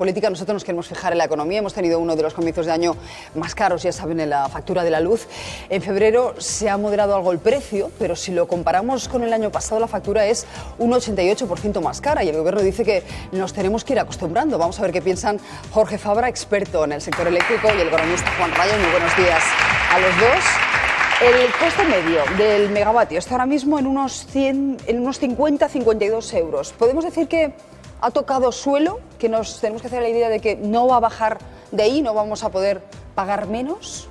política, nosotros nos queremos fijar en la economía. Hemos tenido uno de los comienzos de año más caros, ya saben, en la factura de la luz. En febrero se ha moderado algo el precio, pero si lo comparamos con el año pasado, la factura es un 88% más cara y el Gobierno dice que nos tenemos que ir acostumbrando. Vamos a ver qué piensan Jorge Fabra, experto en el sector eléctrico, y el economista Juan Rayo. Muy buenos días a los dos. El coste medio del megavatio está ahora mismo en unos 50-52 euros. ¿Podemos decir que ha tocado suelo, que nos tenemos que hacer la idea de que no va a bajar de ahí, no vamos a poder pagar menos?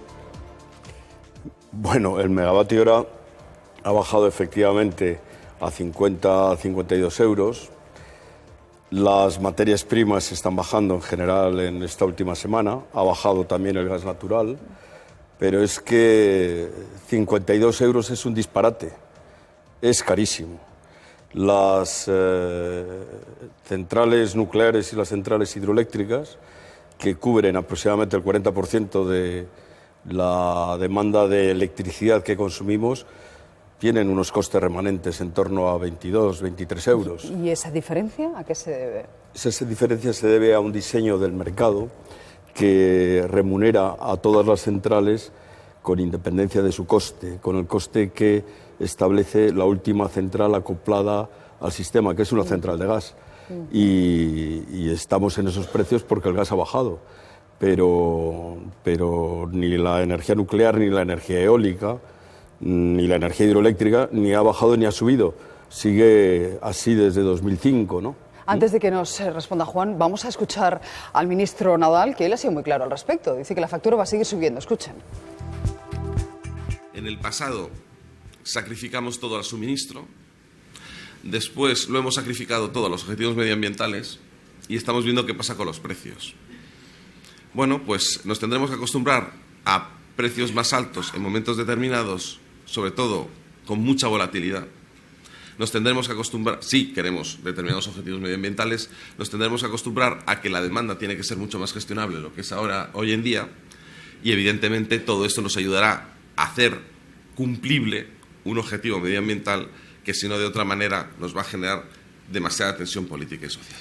Bueno, el megavatio hora ha bajado efectivamente a 50-52 euros. Las materias primas están bajando en general en esta última semana. Ha bajado también el gas natural. Pero es que 52 euros es un disparate, es carísimo. Las centrales nucleares y las centrales hidroeléctricas, que cubren aproximadamente el 40% de la demanda de electricidad que consumimos, tienen unos costes remanentes en torno a 22, 23 euros. ¿Y esa diferencia a qué se debe? Esa diferencia se debe a un diseño del mercado que remunera a todas las centrales con independencia de su coste, con el coste que establece la última central acoplada al sistema, que es una central de gas. Y estamos en esos precios porque el gas ha bajado, pero ni la energía nuclear, ni la energía eólica, ni la energía hidroeléctrica, ni ha bajado ni ha subido. Sigue así desde 2005, ¿no? Antes de que nos responda Juan, vamos a escuchar al ministro Nadal, que él ha sido muy claro al respecto. Dice que la factura va a seguir subiendo. Escuchen. En el pasado sacrificamos todo al suministro, después lo hemos sacrificado todo a los objetivos medioambientales y estamos viendo qué pasa con los precios. Bueno, pues nos tendremos que acostumbrar a precios más altos en momentos determinados, sobre todo con mucha volatilidad. Nos tendremos que acostumbrar, si queremos determinados objetivos medioambientales, nos tendremos que acostumbrar a que la demanda tiene que ser mucho más gestionable de lo que es hoy en día, y evidentemente todo esto nos ayudará a hacer cumplible un objetivo medioambiental que, si no de otra manera, nos va a generar demasiada tensión política y social.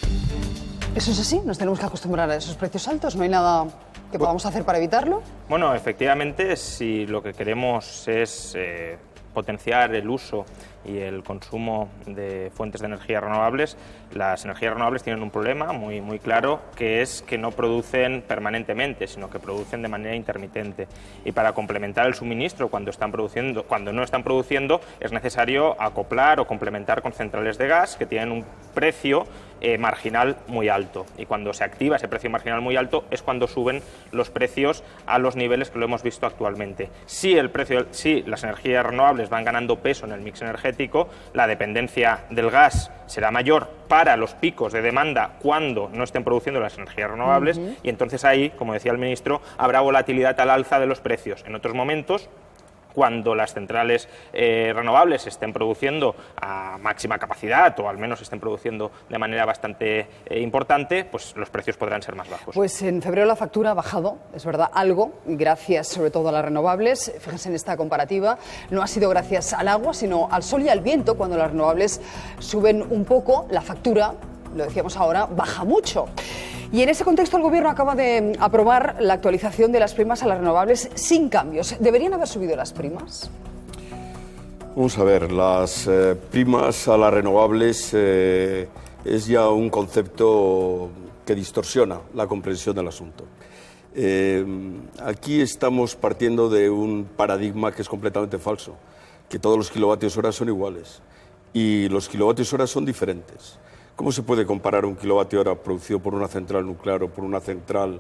¿Eso es así? ¿Nos tenemos que acostumbrar a esos precios altos? ¿No hay nada que podamos hacer para evitarlo? Bueno, efectivamente, si lo que queremos es potenciar el uso y el consumo de fuentes de energía renovables, las energías renovables tienen un problema muy claro, que es que no producen permanentemente, sino que producen de manera intermitente. Y para complementar el suministro cuando no están produciendo, es necesario acoplar o complementar con centrales de gas que tienen un precio marginal muy alto. Y cuando se activa ese precio marginal muy alto es cuando suben los precios a los niveles que lo hemos visto actualmente. Si las energías renovables van ganando peso en el mix energético, la dependencia del gas será mayor para los picos de demanda cuando no estén produciendo las energías renovables, y entonces ahí, como decía el ministro, habrá volatilidad al alza de los precios. En otros momentos, cuando las centrales renovables estén produciendo a máxima capacidad, o al menos estén produciendo de manera bastante importante, pues los precios podrán ser más bajos. Pues en febrero la factura ha bajado, es verdad, algo, gracias sobre todo a las renovables. Fíjense en esta comparativa, no ha sido gracias al agua, sino al sol y al viento. Cuando las renovables suben un poco, la factura, lo decíamos ahora, baja mucho. Y en ese contexto el Gobierno acaba de aprobar la actualización de las primas a las renovables sin cambios. ¿Deberían haber subido las primas? Vamos a ver, las primas a las renovables es ya un concepto que distorsiona la comprensión del asunto. Aquí estamos partiendo de un paradigma que es completamente falso, que todos los kilovatios hora son iguales y los kilovatios hora son diferentes. ¿Cómo se puede comparar un kilovatio hora producido por una central nuclear o por una central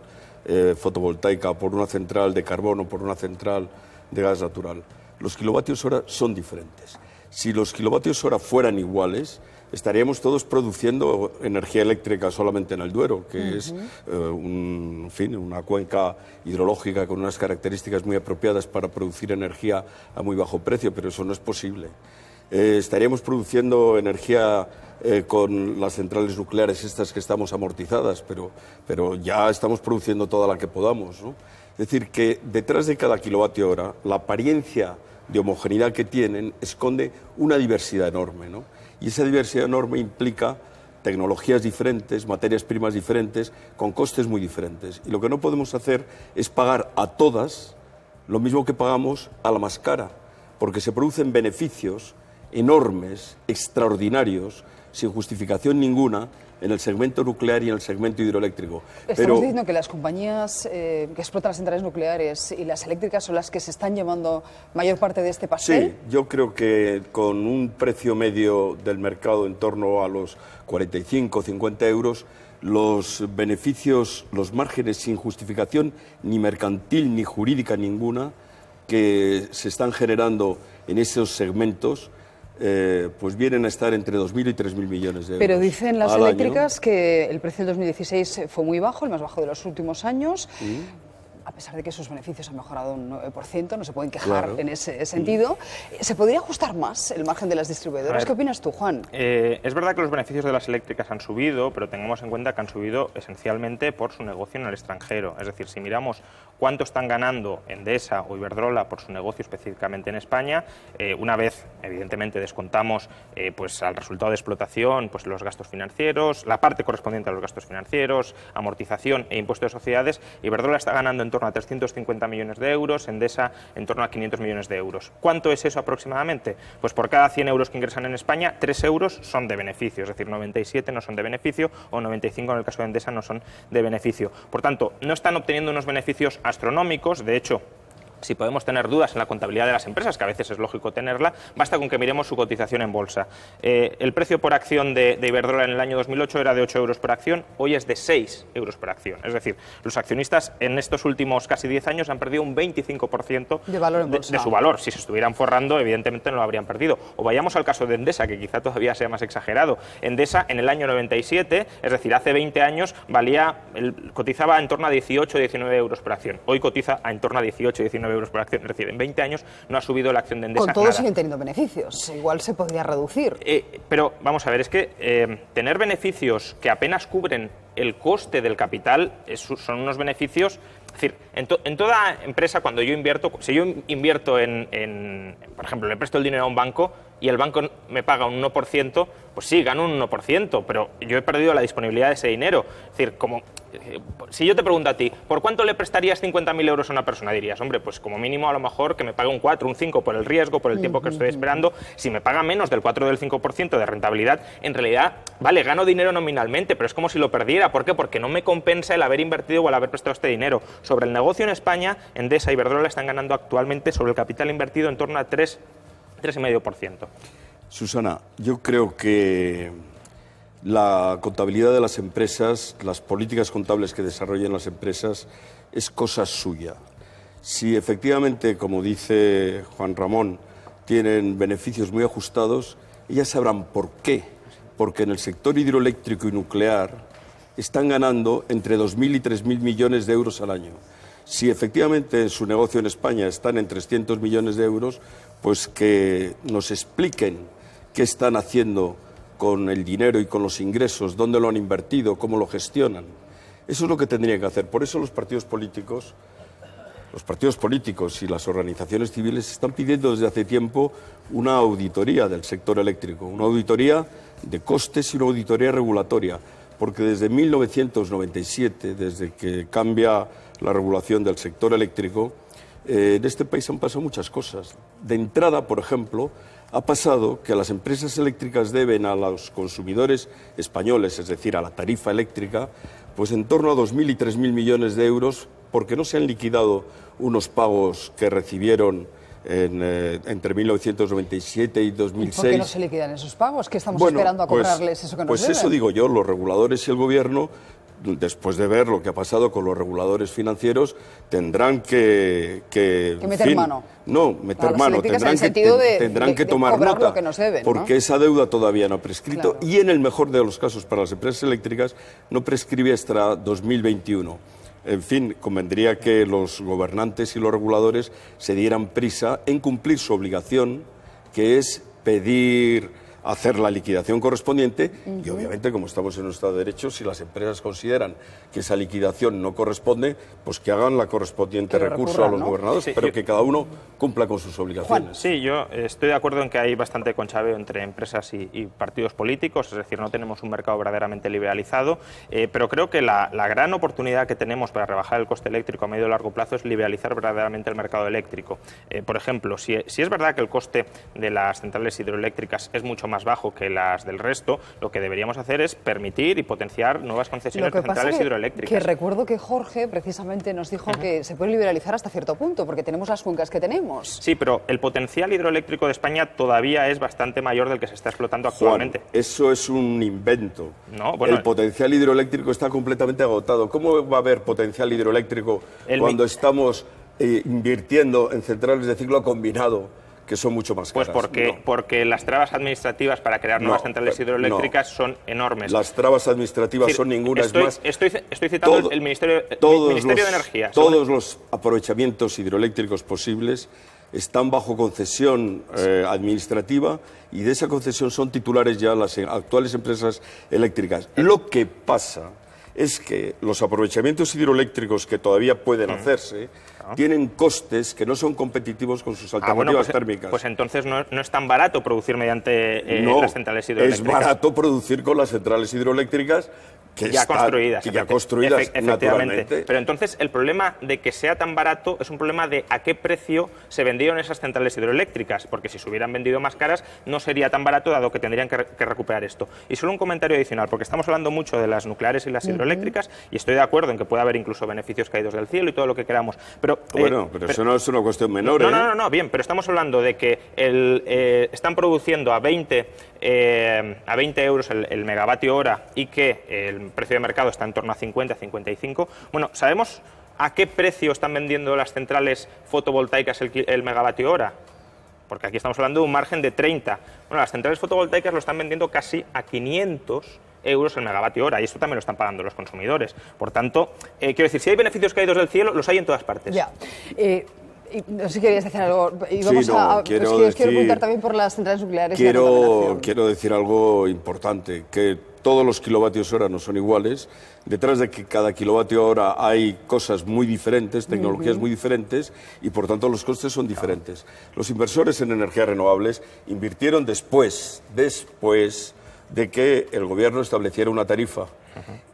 fotovoltaica, por una central de carbón o por una central de gas natural? Los kilovatios hora son diferentes. Si los kilovatios hora fueran iguales, estaríamos todos produciendo energía eléctrica solamente en el Duero, que es una cuenca hidrológica con unas características muy apropiadas para producir energía a muy bajo precio, pero eso no es posible. Estaríamos produciendo energía con las centrales nucleares estas que estamos amortizadas, pero ya estamos produciendo toda la que podamos, ¿no? Es decir, que detrás de cada kilovatio hora, la apariencia de homogeneidad que tienen esconde una diversidad enorme, ¿no? Y esa diversidad enorme implica tecnologías diferentes, materias primas diferentes, con costes muy diferentes. Y lo que no podemos hacer es pagar a todas lo mismo que pagamos a la más cara, porque se producen beneficios enormes, extraordinarios, sin justificación ninguna, en el segmento nuclear y en el segmento hidroeléctrico. Estamos diciendo que las compañías que explotan las centrales nucleares y las eléctricas son las que se están llevando mayor parte de este pastel. Sí, yo creo que con un precio medio del mercado en torno a los 45 o 50 euros, los beneficios, los márgenes sin justificación ni mercantil ni jurídica ninguna que se están generando en esos segmentos, pues vienen a estar entre 2.000 y 3.000 millones de euros. Pero dicen las al eléctricas año. Que el precio del 2016 fue muy bajo, el más bajo de los últimos años. A pesar de que sus beneficios han mejorado un 9%, no se pueden quejar Claro. en ese sentido. ¿Se podría ajustar más el margen de las distribuidoras? ¿Qué opinas tú, Juan? Es verdad que los beneficios de las eléctricas han subido, pero tengamos en cuenta que han subido esencialmente por su negocio en el extranjero. Es decir, si miramos cuánto están ganando Endesa o Iberdrola por su negocio específicamente en España, una vez, evidentemente, descontamos pues al resultado de explotación pues los gastos financieros, la parte correspondiente a los gastos financieros, amortización e impuesto de sociedades, Iberdrola está ganando en torno a 350 millones de euros, Endesa en torno a 500 millones de euros. ¿Cuánto es eso aproximadamente? Pues por cada 100 euros que ingresan en España, 3 euros son de beneficio, es decir, 97 no son de beneficio o 95 en el caso de Endesa no son de beneficio. Por tanto, no están obteniendo unos beneficios astronómicos, de hecho, si podemos tener dudas en la contabilidad de las empresas, que a veces es lógico tenerla, basta con que miremos su cotización en bolsa. El precio por acción de Iberdrola en el año 2008 era de 8 euros por acción, hoy es de 6 euros por acción. Es decir, los accionistas en estos últimos casi 10 años han perdido un 25% de valor en bolsa. de su valor. Si se estuvieran forrando, evidentemente no lo habrían perdido. O vayamos al caso de Endesa, que quizá todavía sea más exagerado. Endesa en el año 97, es decir, hace 20 años, cotizaba en torno a 18 o 19 euros por acción. Hoy cotiza en torno a 18 o 19 euros por acción, es decir, en 20 años no ha subido la acción de Endesa. Con todo nada. siguen teniendo beneficios, igual se podría reducir. Pero vamos a ver, es que tener beneficios que apenas cubren el coste del capital son unos beneficios. Es decir, en toda empresa, cuando yo invierto, si yo invierto por ejemplo, le presto el dinero a un banco y el banco me paga un 1%, pues sí, gano un 1%, pero yo he perdido la disponibilidad de ese dinero. Es decir, si yo te pregunto a ti, ¿por cuánto le prestarías 50.000 euros a una persona? Dirías, hombre, pues como mínimo a lo mejor que me pague un 4, un 5 por el riesgo, por el tiempo que estoy esperando. Si me paga menos del 4 o del 5% de rentabilidad, en realidad, vale, gano dinero nominalmente, pero es como si lo perdiera. ¿Por qué? Porque no me compensa el haber invertido o el haber prestado este dinero. Sobre el negocio en España, Endesa y Iberdrola están ganando actualmente sobre el capital invertido en torno a 3,5%. Susana, yo creo que la contabilidad de las empresas, las políticas contables que desarrollan las empresas, es cosa suya. Si efectivamente, como dice Juan Ramón, tienen beneficios muy ajustados, ellas sabrán por qué. Porque en el sector hidroeléctrico y nuclear están ganando entre 2.000 y 3.000 millones de euros al año. Si efectivamente en su negocio en España están en 300 millones de euros, pues que nos expliquen qué están haciendo con el dinero y con los ingresos, dónde lo han invertido, cómo lo gestionan. Eso es lo que tendrían que hacer. Por eso los partidos políticos y las organizaciones civiles están pidiendo desde hace tiempo una auditoría del sector eléctrico, una auditoría de costes y una auditoría regulatoria, porque desde 1997, desde que cambia la regulación del sector eléctrico, en este país han pasado muchas cosas. De entrada, por ejemplo, ha pasado que las empresas eléctricas deben a los consumidores españoles, es decir, a la tarifa eléctrica, pues en torno a 2.000 y 3.000 millones de euros, porque no se han liquidado unos pagos que recibieron entre 1997 y 2006. ¿Y por qué no se liquidan esos pagos? ¿Qué estamos esperando a cobrarles eso que nos pues deben? Eso digo yo, los reguladores y el Gobierno, después de ver lo que ha pasado con los reguladores financieros, tendrán que meter mano. No, meter mano, tendrán que tomar cobrar nota, lo que nos deben, porque ¿no? esa deuda todavía no ha prescrito, Claro. y en el mejor de los casos para las empresas eléctricas no prescribe hasta 2021. En fin, convendría que los gobernantes y los reguladores se dieran prisa en cumplir su obligación, que es pedir hacer la liquidación correspondiente y obviamente, como estamos en un Estado de Derecho, si las empresas consideran que esa liquidación no corresponde, pues que hagan la correspondiente recurso a los gobernadores, sí, pero que cada uno cumpla con sus obligaciones. Sí, yo estoy de acuerdo en que hay bastante conchaveo entre empresas y partidos políticos, es decir, no tenemos un mercado verdaderamente liberalizado, pero creo que la gran oportunidad que tenemos para rebajar el coste eléctrico a medio y largo plazo es liberalizar verdaderamente el mercado eléctrico. Por ejemplo, si es verdad que el coste de las centrales hidroeléctricas es mucho más bajo que las del resto, lo que deberíamos hacer es permitir y potenciar nuevas concesiones de centrales hidroeléctricas. Que recuerdo que Jorge precisamente nos dijo que se puede liberalizar hasta cierto punto, porque tenemos las cuencas que tenemos. Sí, pero el potencial hidroeléctrico de España todavía es bastante mayor del que se está explotando actualmente. Juan, eso es un invento. No, bueno, el potencial hidroeléctrico está completamente agotado. ¿Cómo va a haber potencial hidroeléctrico cuando estamos invirtiendo en centrales de ciclo combinado, que son mucho más caras? Pues porque las trabas administrativas para crear nuevas centrales hidroeléctricas son enormes. Las trabas administrativas son ninguna. Estoy citando el Ministerio de Energía. Todos los aprovechamientos hidroeléctricos posibles están bajo concesión administrativa y de esa concesión son titulares ya las actuales empresas eléctricas. Lo que pasa es que los aprovechamientos hidroeléctricos que todavía pueden hacerse tienen costes que no son competitivos con sus alternativas térmicas. Pues entonces no es tan barato producir mediante las centrales hidroeléctricas. Es barato producir con las centrales hidroeléctricas que ya construidas, efectivamente. Naturalmente. Pero entonces el problema de que sea tan barato es un problema de a qué precio se vendieron esas centrales hidroeléctricas, porque si se hubieran vendido más caras no sería tan barato, dado que tendrían que recuperar esto. Y solo un comentario adicional, porque estamos hablando mucho de las nucleares y las hidroeléctricas, y estoy de acuerdo en que puede haber incluso beneficios caídos del cielo y todo lo que queramos. Pero eso no es una cuestión menor. No, bien, pero estamos hablando de que están produciendo a 20 euros el megavatio hora y que el precio de mercado está en torno a 50, 55. Bueno, ¿sabemos a qué precio están vendiendo las centrales fotovoltaicas el megavatio hora? Porque aquí estamos hablando de un margen de 30. Bueno, las centrales fotovoltaicas lo están vendiendo casi a 500 euros el megavatio hora, y esto también lo están pagando los consumidores. Por tanto, quiero decir, si hay beneficios caídos del cielo, los hay en todas partes. Ya. No sé si querías decir algo. Quiero preguntar también por las centrales nucleares. Quiero decir algo importante, que todos los kilovatios hora no son iguales. Detrás de que cada kilovatio hora hay cosas muy diferentes, tecnologías muy diferentes, y por tanto los costes son diferentes. Los inversores en energías renovables invirtieron después de que el gobierno estableciera una tarifa.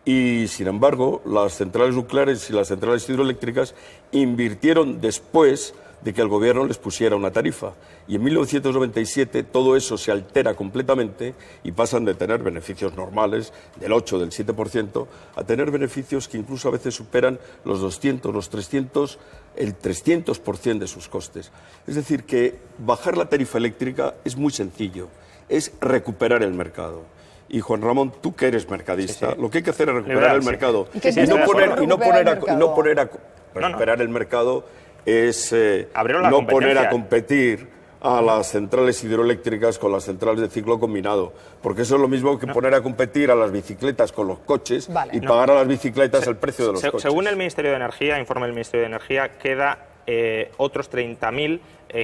Y, sin embargo, las centrales nucleares y las centrales hidroeléctricas invirtieron después de que el gobierno les pusiera una tarifa. Y en 1997 todo eso se altera completamente y pasan de tener beneficios normales del 8, del 7%, a tener beneficios que incluso a veces superan los 200, los 300, el 300% de sus costes. Es decir, que bajar la tarifa eléctrica es muy sencillo, es recuperar el mercado. Y Juan Ramón, tú que eres mercadista, lo que hay que hacer es recuperar el mercado. Recuperar el mercado es no poner a competir a las centrales hidroeléctricas con las centrales de ciclo combinado, porque eso es lo mismo que poner a competir a las bicicletas con los coches pagar a las bicicletas el precio de los coches. Según el Ministerio de Energía, informe del Ministerio de Energía, queda otros 30.000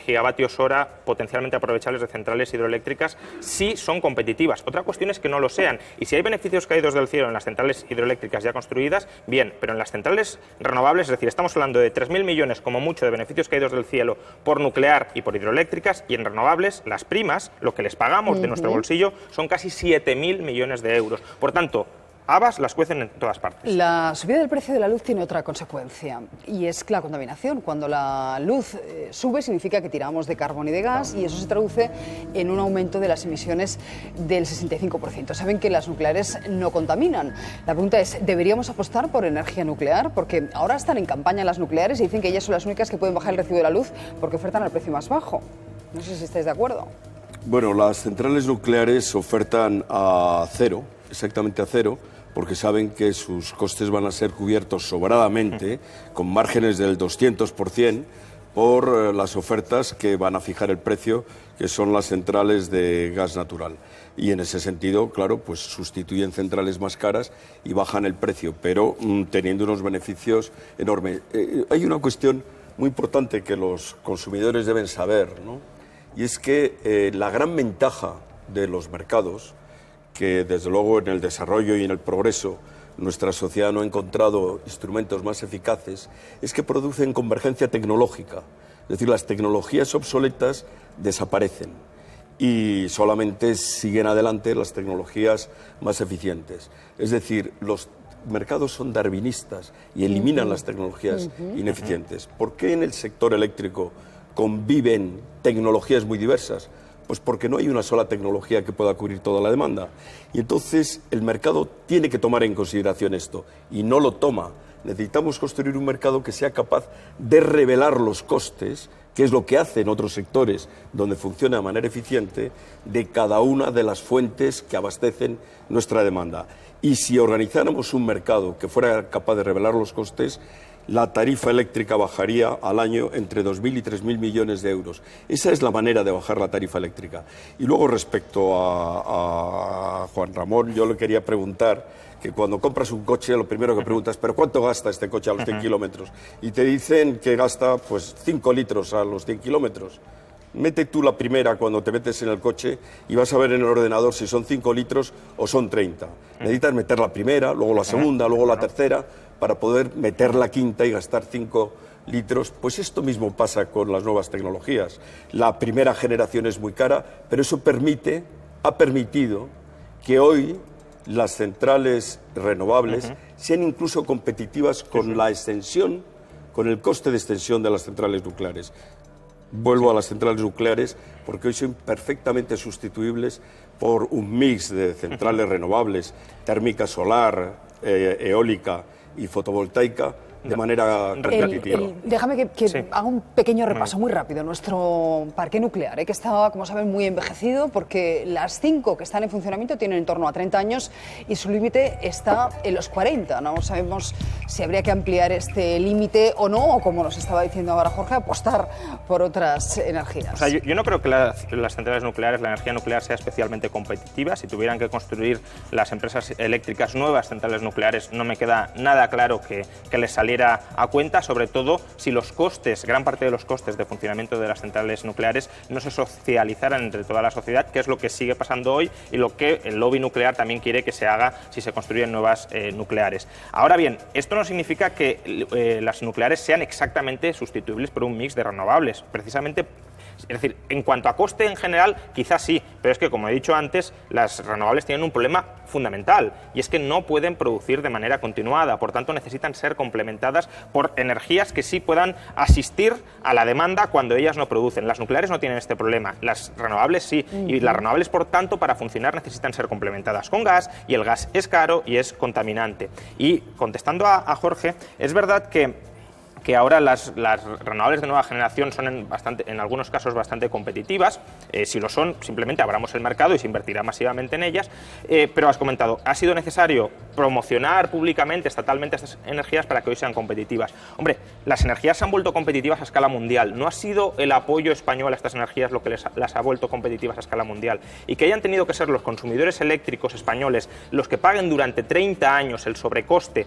gigavatios hora potencialmente aprovechables de centrales hidroeléctricas si son competitivas. Otra cuestión es que no lo sean. Y si hay beneficios caídos del cielo en las centrales hidroeléctricas ya construidas, bien, pero en las centrales renovables, es decir, estamos hablando de 3.000 millones como mucho de beneficios caídos del cielo por nuclear y por hidroeléctricas, y en renovables las primas, lo que les pagamos de nuestro bolsillo, son casi 7.000 millones de euros. Por tanto, habas las cuecen en todas partes. La subida del precio de la luz tiene otra consecuencia, y es la contaminación. Cuando la luz sube significa que tiramos de carbón y de gas, y eso se traduce en un aumento de las emisiones del 65%. Saben que las nucleares no contaminan. La pregunta es, ¿deberíamos apostar por energía nuclear? Porque ahora están en campaña las nucleares y dicen que ellas son las únicas que pueden bajar el recibo de la luz porque ofertan al precio más bajo. No sé si estáis de acuerdo. Bueno, las centrales nucleares ofertan a cero, exactamente a cero, porque saben que sus costes van a ser cubiertos sobradamente, con márgenes del 200%, por las ofertas que van a fijar el precio, que son las centrales de gas natural. Y en ese sentido, claro, pues sustituyen centrales más caras y bajan el precio, pero teniendo unos beneficios enormes. Hay una cuestión muy importante que los consumidores deben saber, ¿no? Y es que la gran ventaja de los mercados, que desde luego en el desarrollo y en el progreso nuestra sociedad no ha encontrado instrumentos más eficaces, es que producen convergencia tecnológica. Es decir, las tecnologías obsoletas desaparecen y solamente siguen adelante las tecnologías más eficientes. Es decir, los mercados son darwinistas y eliminan las tecnologías ineficientes. ¿Por qué en el sector eléctrico conviven tecnologías muy diversas? Pues porque no hay una sola tecnología que pueda cubrir toda la demanda. Y entonces el mercado tiene que tomar en consideración esto, y no lo toma. Necesitamos construir un mercado que sea capaz de revelar los costes, que es lo que hace en otros sectores donde funciona de manera eficiente, de cada una de las fuentes que abastecen nuestra demanda. Y si organizáramos un mercado que fuera capaz de revelar los costes, la tarifa eléctrica bajaría al año entre 2.000 y 3.000 millones de euros. Esa es la manera de bajar la tarifa eléctrica. Y luego, respecto a Juan Ramón, yo le quería preguntar que cuando compras un coche, lo primero que preguntas, ¿pero cuánto gasta este coche a los 100 kilómetros? Y te dicen que gasta pues 5 litros a los 100 kilómetros. Mete tú la primera cuando te metes en el coche y vas a ver en el ordenador si son 5 litros o son 30. Necesitas meter la primera, luego la segunda, luego la tercera, para poder meter la quinta y gastar 5 litros. Pues esto mismo pasa con las nuevas tecnologías. La primera generación es muy cara, pero eso ha permitido que hoy las centrales renovables sean incluso competitivas con la extensión, con el coste de extensión de las centrales nucleares. Vuelvo a las centrales nucleares porque hoy son perfectamente sustituibles por un mix de centrales renovables, térmica solar, eólica y fotovoltaica, de manera competitiva. Déjame que haga un pequeño repaso muy rápido. Nuestro parque nuclear, que está, como saben, muy envejecido, porque las 5 que están en funcionamiento tienen en torno a 30 años y su límite está en los 40. No sabemos si habría que ampliar este límite o no, o como nos estaba diciendo ahora Jorge, apostar por otras energías. O sea, yo no creo que las centrales nucleares, la energía nuclear sea especialmente competitiva. Si tuvieran que construir las empresas eléctricas nuevas centrales nucleares, no me queda nada claro que les saliera a cuenta, sobre todo si los costes, gran parte de los costes de funcionamiento de las centrales nucleares no se socializaran entre toda la sociedad, que es lo que sigue pasando hoy y lo que el lobby nuclear también quiere que se haga si se construyen nuevas nucleares. Ahora bien, esto no significa que las nucleares sean exactamente sustituibles por un mix de renovables. Precisamente, es decir, en cuanto a coste en general, quizás sí, pero es que, como he dicho antes, las renovables tienen un problema fundamental, y es que no pueden producir de manera continuada, por tanto necesitan ser complementadas por energías que sí puedan asistir a la demanda cuando ellas no producen. Las nucleares no tienen este problema, las renovables sí, y las renovables, por tanto, para funcionar necesitan ser complementadas con gas, y el gas es caro y es contaminante. Y contestando a Jorge, es verdad que ahora las renovables de nueva generación son en algunos casos bastante competitivas. Si lo son, simplemente abramos el mercado y se invertirá masivamente en ellas. Pero has comentado, ha sido necesario promocionar públicamente, estatalmente, estas energías para que hoy sean competitivas. Hombre, las energías se han vuelto competitivas a escala mundial. No ha sido el apoyo español a estas energías lo que las ha vuelto competitivas a escala mundial. Y que hayan tenido que ser los consumidores eléctricos españoles los que paguen durante 30 años el sobrecoste,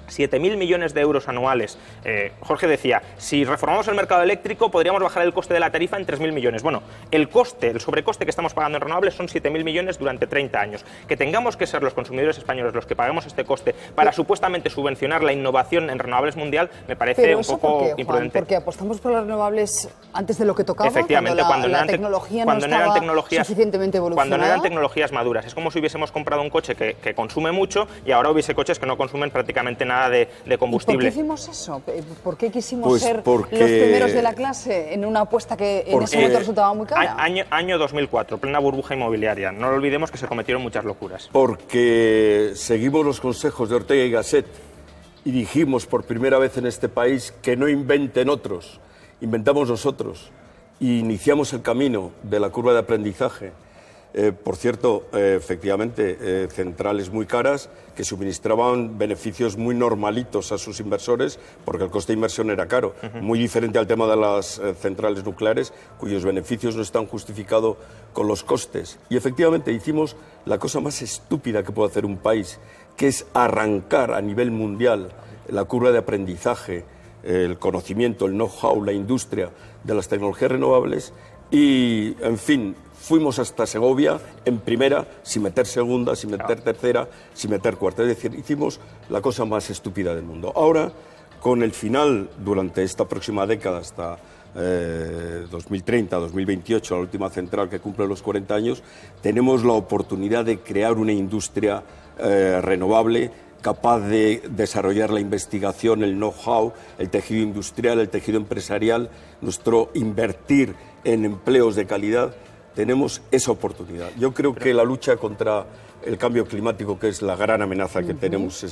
7.000 millones de euros anuales. Jorge decía, si reformamos el mercado eléctrico podríamos bajar el coste de la tarifa en 3.000 millones. Bueno, el sobrecoste que estamos pagando en renovables son 7.000 millones durante 30 años. Que tengamos que ser los consumidores españoles los que paguemos este coste para supuestamente subvencionar la innovación en renovables mundial me parece un poco imprudente. Porque apostamos por las renovables antes de lo que tocaba. Efectivamente, cuando la tecnología no estaba suficientemente evolucionada. Cuando no eran tecnologías maduras. Es como si hubiésemos comprado un coche que consume mucho y ahora hubiese coches que no consumen prácticamente nada de combustible. ¿Y por qué hicimos eso? ¿Por qué quisimos ser los primeros de la clase en una apuesta que en ese momento resultaba muy cara? Año 2004, plena burbuja inmobiliaria. No lo olvidemos que se cometieron muchas locuras. Porque seguimos los consejos de Ortega y Gasset y dijimos por primera vez en este país que no inventen otros, inventamos nosotros y iniciamos el camino de la curva de aprendizaje. Por cierto, efectivamente, centrales muy caras que suministraban beneficios muy normalitos a sus inversores porque el coste de inversión era caro, muy diferente al tema de las centrales nucleares cuyos beneficios no están justificados con los costes. Y efectivamente hicimos la cosa más estúpida que puede hacer un país, que es arrancar a nivel mundial la curva de aprendizaje, el conocimiento, el know-how, la industria de las tecnologías renovables y, en fin, fuimos hasta Segovia en primera, sin meter segunda, sin meter tercera, sin meter cuarta. Es decir, hicimos la cosa más estúpida del mundo. Ahora, con el final, durante esta próxima década, hasta 2030, 2028, la última central que cumple los 40 años, tenemos la oportunidad de crear una industria renovable, capaz de desarrollar la investigación, el know-how, el tejido industrial, el tejido empresarial, nuestro invertir en empleos de calidad. Tenemos esa oportunidad. Yo creo que la lucha contra el cambio climático, que es la gran amenaza que tenemos,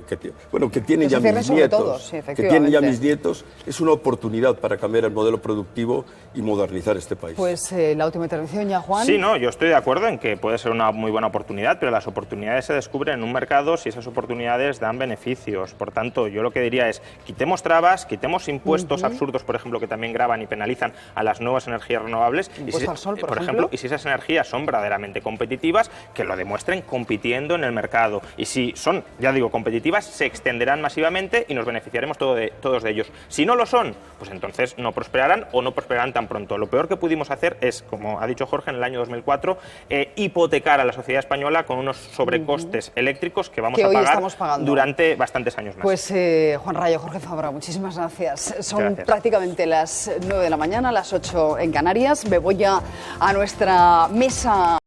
que tienen ya mis nietos, que tienen ya mis nietos, es una oportunidad para cambiar el modelo productivo y modernizar este país. Pues la última intervención ya, Juan. Sí, no, yo estoy de acuerdo en que puede ser una muy buena oportunidad, pero las oportunidades se descubren en un mercado si esas oportunidades dan beneficios. Por tanto, yo lo que diría es, quitemos trabas, quitemos impuestos absurdos, por ejemplo, que también gravan y penalizan a las nuevas energías renovables. Impuesto al sol, por ejemplo, y si esas energías son verdaderamente competitivas, que lo demuestren compitiendo en el mercado. Y si son, ya digo, competitivas, se extenderán masivamente y nos beneficiaremos todos de ellos. Si no lo son, pues entonces no prosperarán o no prosperarán tan pronto. Lo peor que pudimos hacer es, como ha dicho Jorge, en el año 2004, hipotecar a la sociedad española con unos sobrecostes eléctricos que vamos a pagar durante bastantes años más. Pues Juan Rayo, Jorge Fabra, muchísimas gracias. Son prácticamente las 9 de la mañana, las 8 en Canarias. Me voy ya a nuestra mesa.